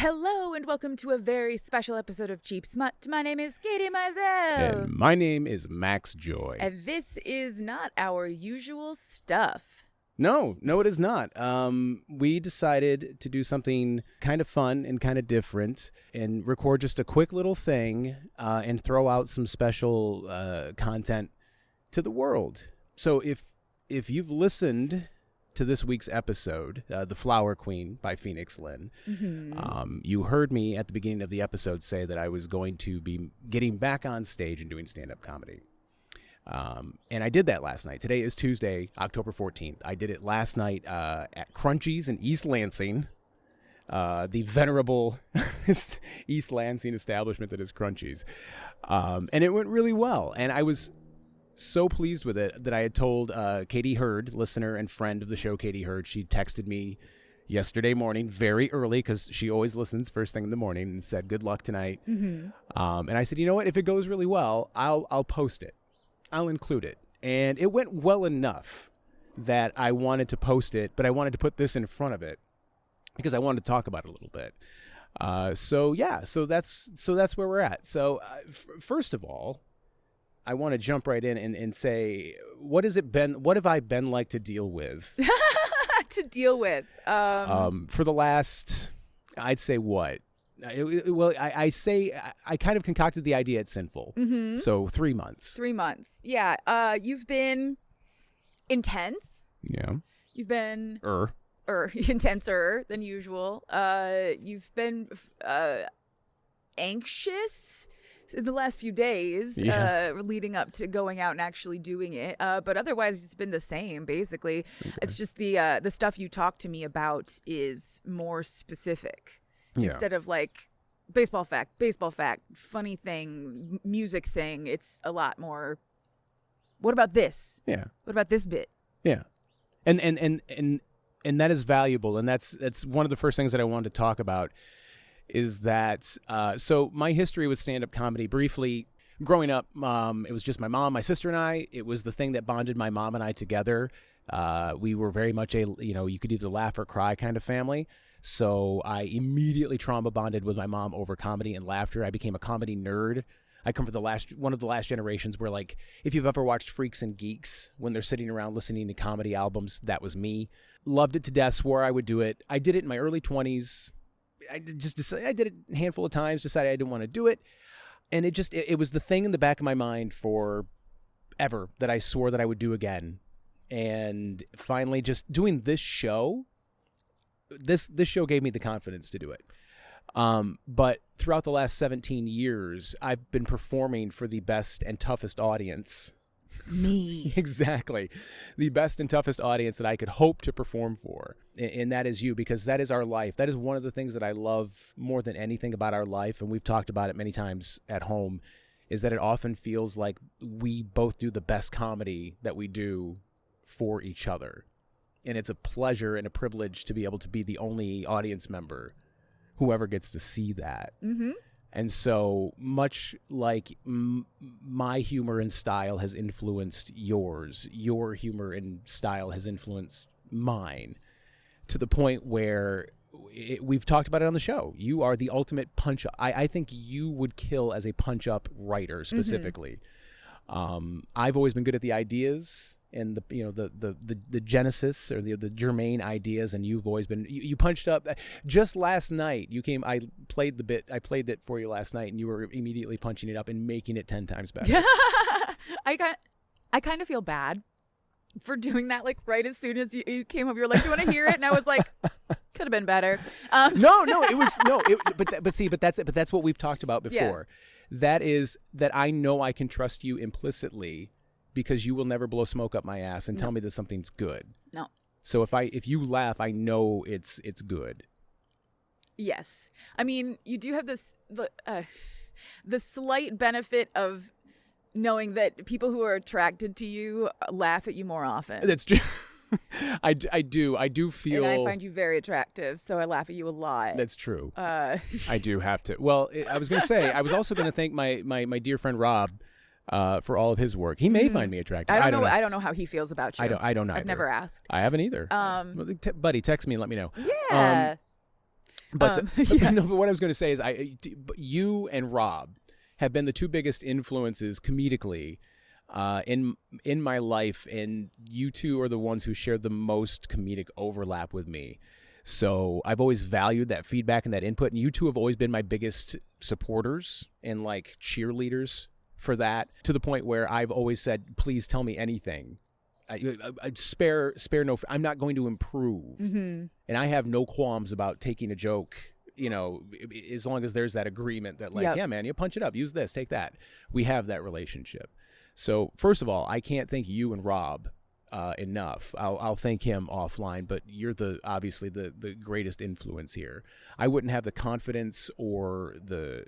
Hello and welcome to a very special episode of Cheap Smut. My name is Katie Mizell. And my name is Max Joy. And this is not our usual stuff. No, it is not. We decided to do something kind of fun and kind of different and record just a quick little thing and throw out some special content to the world. So if you've listened to this week's episode, The Flower Queen by Phoenix Lynn, you heard me at the beginning of the episode say that I was going to be getting back on stage and doing stand-up comedy. And I did that last night. Today is Tuesday, October 14th. I did it last night at Crunchie's in East Lansing, the venerable East Lansing establishment that is Crunchie's. And it went really well. And I was so pleased with it that I had told Katie Hurd, listener and friend of the show, Katie Hurd. She texted me yesterday morning very early because she always listens first thing in the morning and said, good luck tonight. And I said, you know what? If it goes really well, I'll post it. I'll include it. And it went well enough that I wanted to post it, but I wanted to put this in front of it because I wanted to talk about it a little bit. So that's where we're at. So first of all, I want to jump right in and say, what have I been like to deal with? For the last, I'd say what? I say I kind of concocted the idea at Sinful. So 3 months. 3 months. Yeah. You've been intense. Yeah. You've been intenser than usual. You've been anxious in the last few days, leading up to going out and actually doing it. But otherwise, it's been the same, basically. Okay. It's just the stuff you talk to me about is more specific. Yeah. Instead of like baseball fact, funny thing, music thing, it's a lot more, what about this? Yeah. What about this bit? Yeah. And that is valuable. And that's one of the first things that I wanted to talk about is that, so my history with stand-up comedy, briefly, growing up, it was just my mom, my sister, and I. It was the thing that bonded my mom and I together. We were very much you could either laugh or cry kind of family. So I immediately trauma bonded with my mom over comedy and laughter. I became a comedy nerd. I come from one of the last generations where, like, if you've ever watched Freaks and Geeks, when they're sitting around listening to comedy albums, that was me. Loved it to death, swore I would do it. I did it in my early 20s. I did it a handful of times, decided I didn't want to do it. And it was the thing in the back of my mind for ever that I swore that I would do again. And finally, just doing this show, this show gave me the confidence to do it. But throughout the last 17 years, I've been performing for the best and toughest audience. Me. Exactly. The best and toughest audience that I could hope to perform for. And that is you, because that is our life. That is one of the things that I love more than anything about our life. And we've talked about it many times at home, is that it often feels like we both do the best comedy that we do for each other. And it's a pleasure and a privilege to be able to be the only audience member who ever gets to see that. Mm-hmm. And so much like my humor and style has influenced yours, your humor and style has influenced mine, to the point where we've talked about it on the show. You are the ultimate punch-up. I think you would kill as a punch-up writer specifically. Mm-hmm. I've always been good at the ideas and the genesis or the germane ideas, and you've always been you punched up. Just last night you came, I played it for you last night, and you were immediately punching it up and making it 10 times better. I kind of feel bad for doing that, like right as soon as you came up, you were like, do you want to hear it? And I was like, could have been better. But that's what we've talked about before. Yeah. That is that I know I can trust you implicitly, because you will never blow smoke up my ass and tell me that something's good. No. So if you laugh, I know it's good. Yes. I mean, you do have the slight benefit of knowing that people who are attracted to you laugh at you more often. That's true. I do feel. And I find you very attractive, so I laugh at you a lot. That's true. I do have to. Well, I was going to say, I was also going to thank my dear friend Rob for all of his work. He may find me attractive. I don't know how he feels about you. I don't either. I've never asked. I haven't either. Buddy, text me and let me know. Yeah. But, yeah. no, but what I was going to say is you and Rob have been the two biggest influences comedically in my life, and you two are the ones who shared the most comedic overlap with me. So I've always valued that feedback and that input, and you two have always been my biggest supporters and like cheerleaders for that, to the point where I've always said, please tell me anything. I spare no. I'm not going to improve, and I have no qualms about taking a joke. As long as there's that agreement that, like, yeah, man, you punch it up, use this, take that. We have that relationship. So first of all, I can't thank you and Rob enough. I'll thank him offline, but you're obviously the greatest influence here. I wouldn't have the confidence or the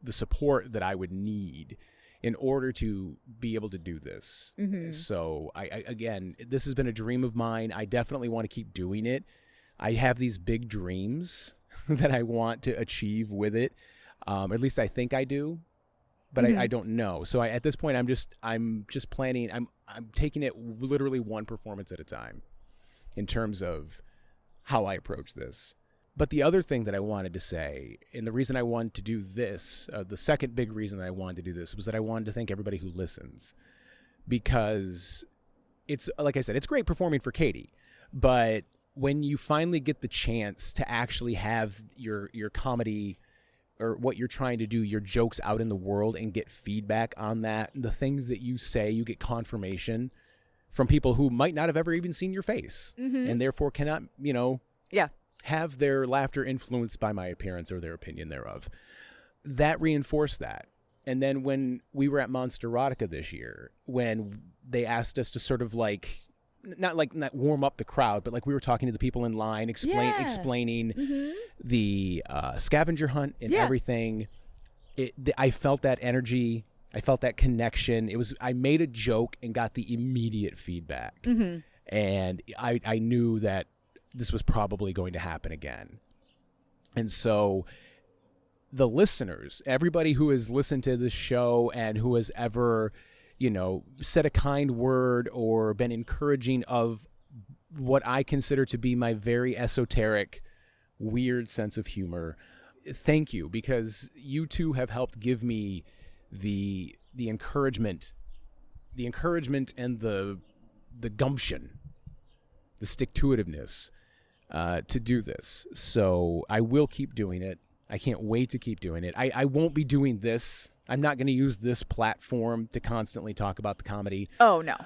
support that I would need in order to be able to do this. So I again, this has been a dream of mine. I definitely want to keep doing it. I have these big dreams that I want to achieve with it. At least I think I do, but I don't know. So at this point, I'm just planning. I'm taking it literally one performance at a time in terms of how I approach this. But the other thing that I wanted to say, and the reason I wanted to do this, the second big reason that I wanted to do this, was that I wanted to thank everybody who listens. Because it's, like I said, it's great performing for Katie, but when you finally get the chance to actually have your comedy or what you're trying to do, your jokes out in the world, and get feedback on that, the things that you say, you get confirmation from people who might not have ever even seen your face, and therefore cannot, have their laughter influenced by my appearance or their opinion thereof. That reinforced that. And then when we were at Monsterotica this year, when they asked us to sort of like, not warm up the crowd, but like we were talking to the people in line, explaining the scavenger hunt and everything. I felt that energy. I felt that connection. I made a joke and got the immediate feedback. And I knew that this was probably going to happen again. And so the listeners, everybody who has listened to this show and who has ever, said a kind word or been encouraging of what I consider to be my very esoteric, weird sense of humor, thank you, because you two have helped give me the encouragement and the gumption, the stick-to-itiveness to do this. So I will keep doing it. I can't wait to keep doing it. I won't be doing this. I'm not going to use this platform to constantly talk about the comedy. Oh, no.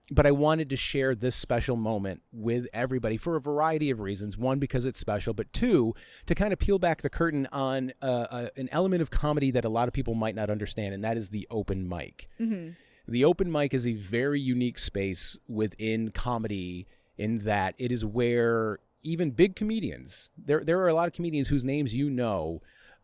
But I wanted to share this special moment with everybody for a variety of reasons. One, because it's special, but two, to kind of peel back the curtain on an element of comedy that a lot of people might not understand, and that is the open mic. The open mic is a very unique space within comedy, in that it is where even big comedians, there are a lot of comedians whose names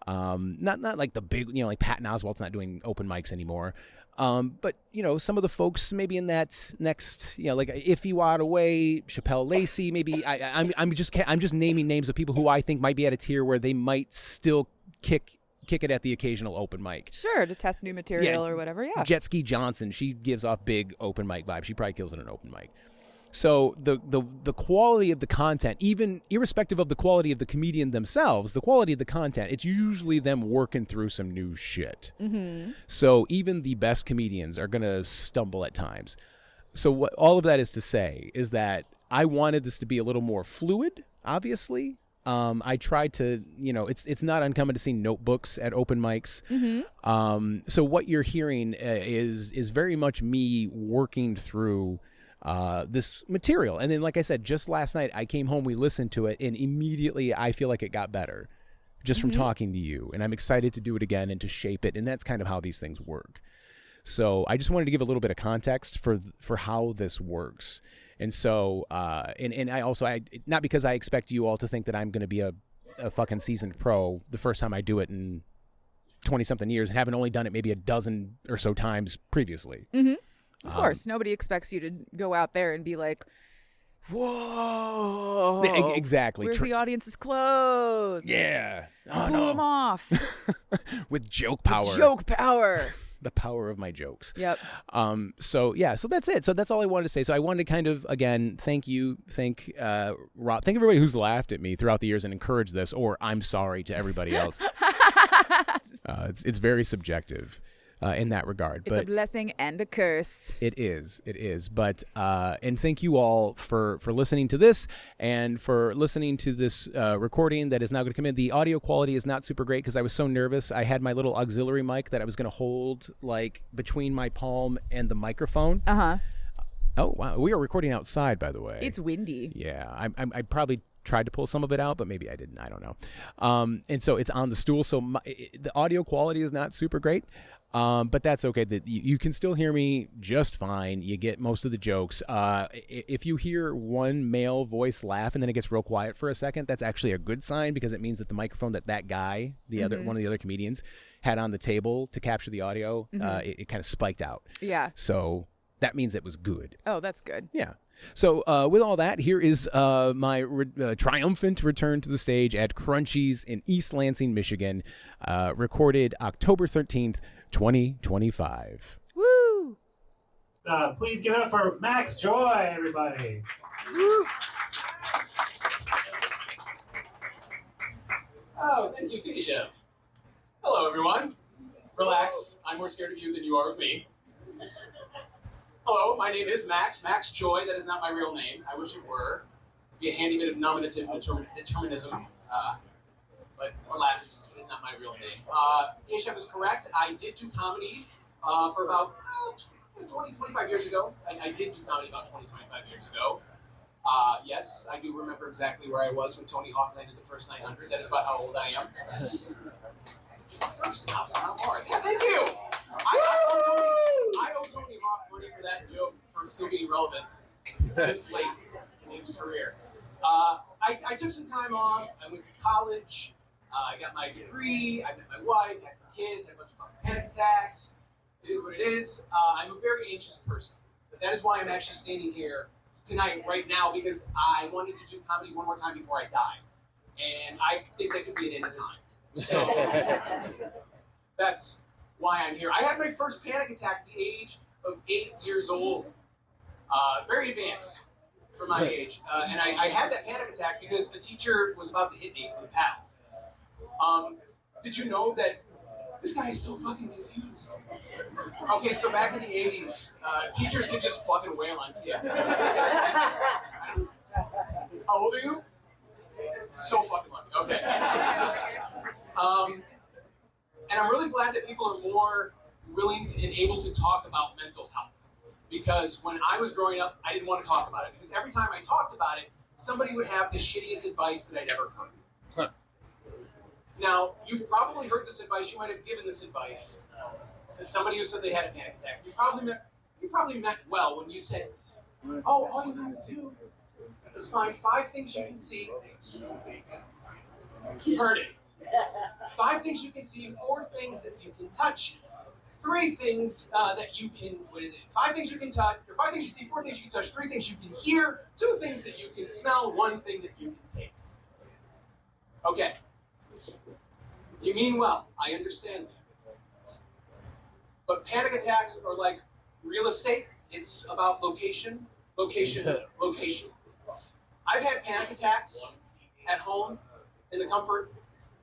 not like the big, like Patton Oswalt's not doing open mics anymore. But some of the folks maybe in that next, like Iffy Wadaway, Chappelle Lacey, maybe I'm just naming names of people who I think might be at a tier where they might still kick it at the occasional open mic. Sure, to test new material or whatever. Yeah. Jet Ski Johnson, she gives off big open mic vibes. She probably kills it in an open mic. So the quality of the content, even irrespective of the quality of the comedian themselves, the quality of the content, it's usually them working through some new shit. So even the best comedians are going to stumble at times. So what all of that is to say is that I wanted this to be a little more fluid, obviously. I tried to, it's not uncommon to see notebooks at open mics. So what you're hearing is very much me working through this material. And then, like I said, just last night I came home, we listened to it, and immediately I feel like it got better just from talking to you. And I'm excited to do it again and to shape it. And that's kind of how these things work. So I just wanted to give a little bit of context for how this works. And so, and I also, not because I expect you all to think that I'm going to be a fucking seasoned pro the first time I do it in 20 something years, and haven't only done it maybe a dozen or so times previously. Of course, nobody expects you to go out there and be like, whoa. Exactly. Where's the audience's clothes? Yeah. Pull them off. With joke power. With joke power. the power of my jokes. Yep. So that's it. So that's all I wanted to say. So I wanted to kind of, again, thank Rob, thank everybody who's laughed at me throughout the years and encouraged this, or I'm sorry to everybody else. It's very subjective. In that regard. It's a blessing and a curse. It is. But, and thank you all for listening to this and for listening to this recording that is now going to come in. The audio quality is not super great because I was so nervous. I had my little auxiliary mic that I was going to hold like between my palm and the microphone. Uh-huh. Oh, wow. We are recording outside, by the way. It's windy. Yeah. I probably tried to pull some of it out, but maybe I didn't. I don't know. And so it's on the stool. So the audio quality is not super great. But that's okay. That you can still hear me just fine. You get most of the jokes. If you hear one male voice laugh and then it gets real quiet for a second, that's actually a good sign because it means that the microphone that guy, one of the other comedians, had on the table to capture the audio, it kind of spiked out. Yeah. So that means it was good. Oh, that's good. Yeah. So with all that, here is my triumphant return to the stage at Crunchie's in East Lansing, Michigan, recorded October 13th, 2025. Woo! Please give it up for Maxx Joy, everybody. Woo! Oh, thank you, Keisha. Hello, everyone. Relax. I'm more scared of you than you are of me. Hello, my name is Maxx Joy. That is not my real name. I wish it were. It'd be a handy bit of nominative determinism. But alas, it is not my real name. Keisha is correct. I did do comedy for about 20, 25 years ago. I did do comedy about 20, 25 years ago. Yes, I do remember exactly where I was when Tony Hawk landed the first 900. That is about how old I am. First house, not Mars. Yeah, thank you. I owe Tony Hawk money for that joke for still being relevant this late in his career. I took some time off. I went to college. I got my degree. I met my wife. Had some kids. Had a bunch of fucking panic attacks. It is what it is. I'm a very anxious person, but that is why I'm actually standing here tonight, right now, because I wanted to do comedy one more time before I die, and I think that could be at any time. So that's why I'm here. I had my first panic attack at the age of 8 years old. Very advanced for my age. And I had that panic attack because the teacher was about to hit me with a paddle. Did you know that this guy is so fucking confused? Okay, so back in the 80s, teachers could just fucking wail on kids. How old are you? So fucking lucky. Okay. And I'm really glad that people are more willing to, and able to talk about mental health. Because when I was growing up, I didn't want to talk about it. Because every time I talked about it, somebody would have the shittiest advice that I'd ever heard. Huh. Now, you've probably heard this advice. You might have given this advice to somebody who said they had a panic attack. You probably meant well when you said, oh, all you have to do is find 5 things you can see. You've heard it. 5 things you can see, 4 things that you can touch, 3 things that you can, 5 things you can touch, or 5 things you see, 4 things you can touch, 3 things you can hear, 2 things that you can smell, 1 thing that you can taste. Okay. You mean well, I understand that. But panic attacks are like real estate. It's about location, location, location. I've had panic attacks at home in the comfort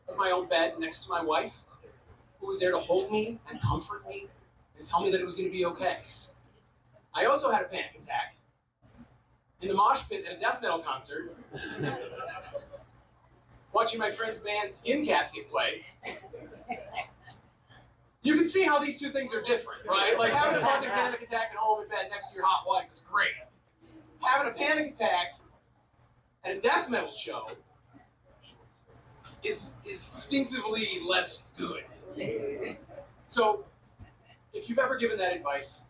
of my own bed next to my wife, who was there to hold me and comfort me and tell me that it was going to be okay. I also had a panic attack in the mosh pit at a death metal concert, watching my friend's band Skin Casket play. You can see how these 2 things are different, right? Like having a fucking panic attack at home in bed next to your hot wife is great. Having a panic attack at a death metal show is distinctively less good. So, if you've ever given that advice,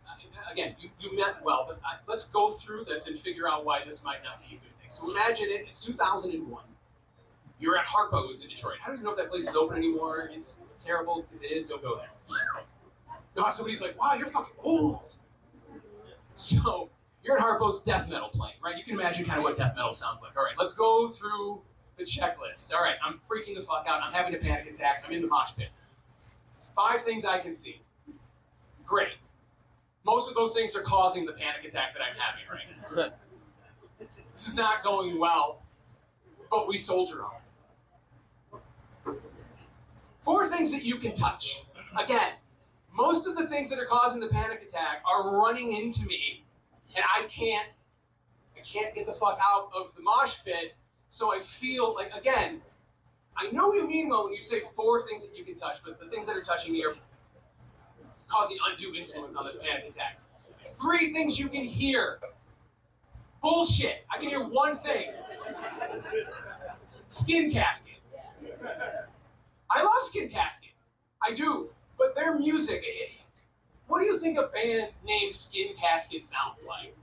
again, you meant well, but let's go through this and figure out why this might not be a good thing. So imagine it's 2001. You're at Harpo's in Detroit. I don't even know if that place is open anymore. It's terrible. If it is, don't go there. No, somebody's like, wow, you're fucking old. So, you're at Harpo's death metal playing, right? You can imagine kind of what death metal sounds like. All right, let's go through the checklist. All right, I'm freaking the fuck out. I'm having a panic attack. I'm in the mosh pit. 5 things I can see. Great. Most of those things are causing the panic attack that I'm having right now. This is not going well, but we soldier on. 4 things that you can touch. Again, most of the things that are causing the panic attack are running into me, and I can't get the fuck out of the mosh pit, so I feel like, again, I know you mean well when you say 4 things that you can touch, but the things that are touching me are causing undue influence on this panic attack. 3 things you can hear. Bullshit. I can hear one thing. Skin Casket. I love Skin Casket. I do. But their music, what do you think a band named Skin Casket sounds like?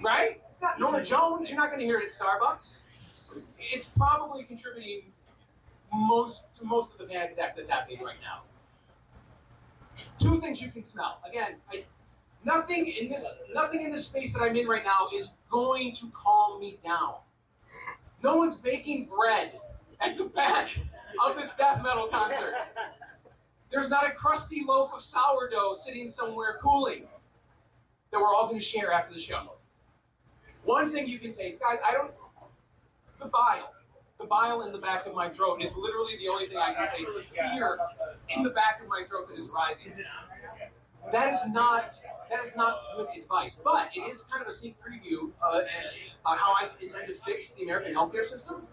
Right? It's not Norah Jones. You're not going to hear it at Starbucks. It's probably contributing to most of the panic attack that's happening right now. 2 things you can smell. Again, nothing in this space that I'm in right now is going to calm me down. No one's baking bread at the back of this death metal concert. There's not a crusty loaf of sourdough sitting somewhere cooling that we're all going to share after the show. One thing you can taste, guys, the bile in the back of my throat is literally the only thing I can taste. The fear in the back of my throat that is rising. That is not good advice, but it is kind of a sneak preview on how I intend to fix the American healthcare system.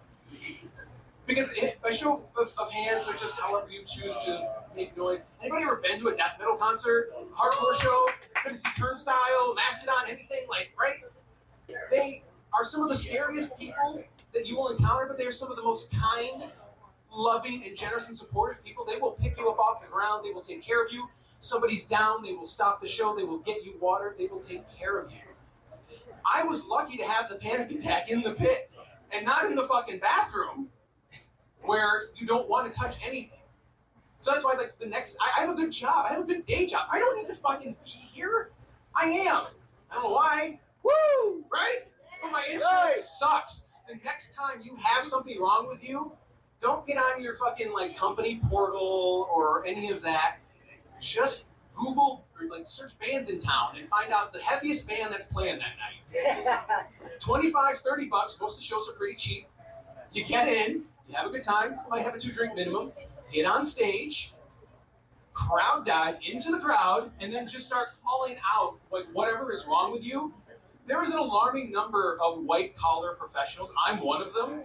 Because by show of hands, or just however you choose to make noise, anybody ever been to a death metal concert, hardcore show, been to see Turnstile, Mastodon, anything like, right? They are some of the scariest people that you will encounter, but they are some of the most kind, loving, and generous and supportive people. They will pick you up off the ground. They will take care of you. Somebody's down, they will stop the show. They will get you water. They will take care of you. I was lucky to have the panic attack in the pit and not in the fucking bathroom where you don't want to touch anything. So that's why like I have a good job. I have a good day job. I don't need to fucking be here. I am. I don't know why. Woo! Right? But my insurance sucks. The next time you have something wrong with you, don't get on your fucking like company portal or any of that. Just Google or like search bands in town and find out the heaviest band that's playing that night. $25, $30. Most of the shows are pretty cheap. You get in, you have a good time, you might have a 2-drink minimum, get on stage, crowd dive into the crowd, and then just start calling out like whatever is wrong with you. There is an alarming number of white-collar professionals. I'm one of them.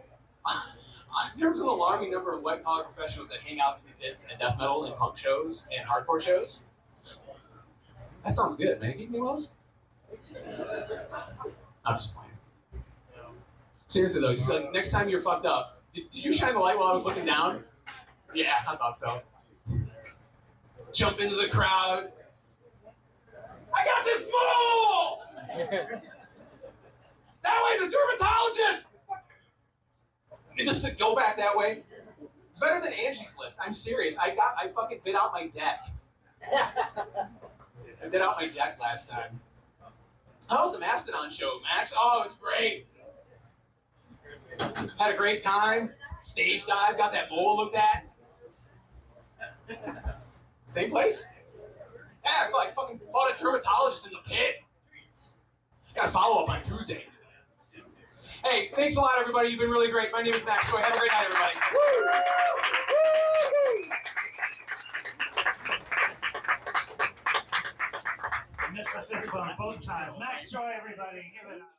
There's an alarming number of white-collar professionals that hang out in the pits at death metal and punk shows and hardcore shows. That sounds good, man. Keep me those? I'm just playing. Seriously, though, just like, next time you're fucked up, did you shine the light while I was looking down? Yeah, I thought so. Jump into the crowd. I got this mole! That way, the dermatologist! They just go back that way. It's better than Angie's List. I'm serious. I fucking bit out my deck. I bit out my deck last time. How was the Mastodon show, Max? Oh, it was great. Had a great time. Stage dive. Got that mole looked at. Same place? Yeah, I fucking fought a dermatologist in the pit. Got a follow-up on Tuesday. Hey, thanks a lot, everybody. You've been really great. My name is Max Joy. Have a great night, everybody. I missed the fist bump both times. Max Joy, everybody. Give it up.